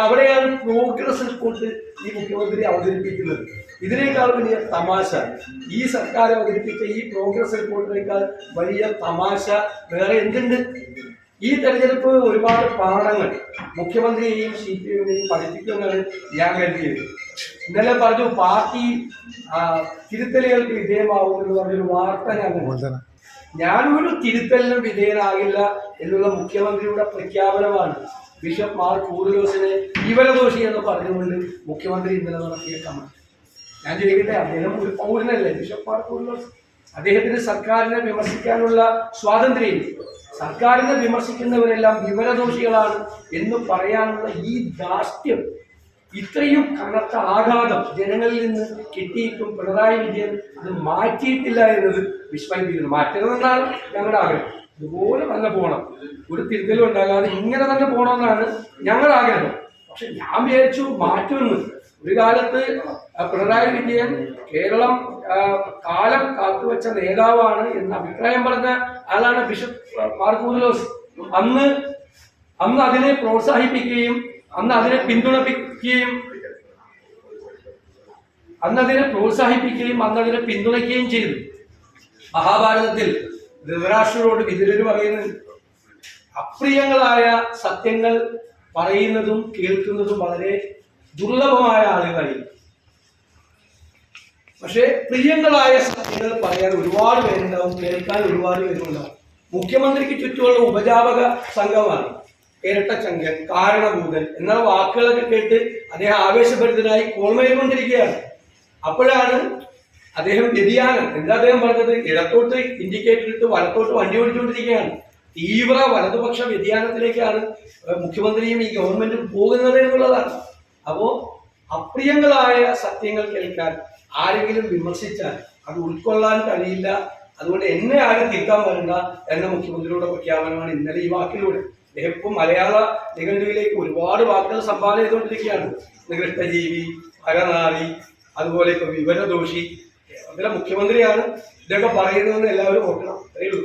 അവിടെയാണ് progress report ഈ മുഖ്യമന്ത്രി അവതരിപ്പിക്കുന്നത്. ഇതിനേക്കാൾ വലിയ തമാശ, ഈ സർക്കാർ അവതരിപ്പിച്ച ഈ പ്രോഗ്രസ് റിപ്പോർട്ടിനേക്കാൾ വലിയ തമാശ വേറെ എന്തുണ്ട്? ഈ തെരഞ്ഞെടുപ്പ് ഒരുപാട് പാഠങ്ങൾ മുഖ്യമന്ത്രിയെയും CPM-നെയും പഠിപ്പിക്കുമെന്നാണ് ഞാൻ കരുതിയത്. ഇന്നലെ പറഞ്ഞു പാർട്ടി തിരുത്തലുകൾക്ക് വിധേയമാവുമെന്ന് പറഞ്ഞൊരു വാർത്ത ഞാനൊരു തിരുത്തലിനും വിധേയനാകില്ല എന്നുള്ള മുഖ്യമന്ത്രിയുടെ പ്രഖ്യാപനമാണ് ബിഷപ്പ് മാർ കൂറിലോസിനെ വിവരദോഷി എന്ന് പറഞ്ഞുകൊണ്ട് മുഖ്യമന്ത്രി ഇന്നലെ നടത്തിയ കമന്റ്. ഞാൻ ചോദിക്കട്ടെ, അദ്ദേഹം ഒരു പൗരനല്ലേ ബിഷപ്പ് മാർ കൂറിലോസ്? അദ്ദേഹത്തിന് സർക്കാരിനെ വിമർശിക്കാനുള്ള സ്വാതന്ത്ര്യം, സർക്കാരിനെ വിമർശിക്കുന്നവരെല്ലാം വിവരദോഷികളാണ് എന്ന് പറയാനുള്ള ഈ ധാർഷ്ട്യം, ഇത്രയും കനത്ത ആഘാതം ജനങ്ങളിൽ നിന്ന് കിട്ടിയിട്ടും പിണറായി വിജയൻ അത് മാറ്റിയിട്ടില്ല എന്നത് വിസ്മയിപ്പിക്കുന്നു. മാറ്റണമെന്നാണ് ഞങ്ങളുടെ ആഗ്രഹം. ഇതുപോലെ തന്നെ പോകണം, ഒരു തിരുത്തലും ഉണ്ടാകാതെ ഇങ്ങനെ തന്നെ പോകണമെന്നാണ് ഞങ്ങളുടെ ആഗ്രഹം. പക്ഷെ ഞാൻ വിചാരിച്ചു മാറ്റുമെന്ന്. ഒരു കാലത്ത് പിണറായി വിജയൻ കേരളം കാലം കാത്തുവെച്ച നേതാവാണ് എന്ന് അഭിപ്രായം പറഞ്ഞ ആളാണ് ബിഷപ്പ് മാർ കൂറിലോസ്. അന്ന് അതിനെ പ്രോത്സാഹിപ്പിക്കുകയും അതിനെ പിന്തുണയ്ക്കുകയും ചെയ്തു. മഹാഭാരതത്തിൽ ധൃതരാഷ്ട്രരോട് വിതുരർ പറയുന്നത്, അപ്രിയങ്ങളായ സത്യങ്ങൾ പറയുന്നതും കേൾക്കുന്നതും വളരെ ദുർലഭമായ ആളുകളായി, പക്ഷെ പ്രിയങ്ങളായ സത്യങ്ങൾ പറയാൻ ഒരുപാട് പേരുണ്ടാവും, കേൾക്കാൻ ഒരുപാട് പേരുണ്ടാവും. മുഖ്യമന്ത്രിക്ക് ചുറ്റുമുള്ള ഉപജാപക സംഘമാണ് ഇരട്ടച്ചങ്കൻ, കാരണഭൂതൻ എന്ന വാക്കുകളൊക്കെ കേട്ട് അദ്ദേഹം ആവേശഭരിതനായി കോൾമേറിക്കൊണ്ടിരിക്കുകയാണ്. അപ്പോഴാണ് അദ്ദേഹം വ്യതിയാനം, എന്താ അദ്ദേഹം പറഞ്ഞത്? ഇടത്തോട്ട് ഇൻഡിക്കേറ്റർ ഇട്ട് വലത്തോട്ട് വണ്ടി ഓടിച്ചുകൊണ്ടിരിക്കുകയാണ്. തീവ്ര വലതുപക്ഷ വ്യതിയാനത്തിലേക്കാണ് മുഖ്യമന്ത്രിയും ഈ ഗവൺമെന്റും പോകുന്നത് എന്നുള്ളതാണ്. അപ്പോ അപ്രിയങ്ങളായ സത്യങ്ങൾ കേൾക്കാൻ ആരെങ്കിലും വിമർശിച്ചാൽ അത് ഉൾക്കൊള്ളാൻ കഴിയില്ല. അതുകൊണ്ട് എന്നെ ആരും തിരുത്താൻ വരണ്ട എന്ന മുഖ്യമന്ത്രിയുടെ പ്രഖ്യാപനമാണ് ഇന്നലെ ഈ വാക്കിലൂടെ. അദ്ദേഹം ഇപ്പം മലയാള നിഘണ്ടുവിലേക്ക് ഒരുപാട് വാക്കുകൾ സംഭാവന ചെയ്തുകൊണ്ടിരിക്കുകയാണ്. നികൃഷ്ടജീവി, പരനാറി, അതുപോലെ ഇപ്പൊ വിവരദോഷി. കേരളത്തിലെ മുഖ്യമന്ത്രിയാണ് ഇതൊക്കെ പറയുന്നതെന്ന് എല്ലാവരും ഓർക്കണം. അത്രയേ ഉള്ളൂ.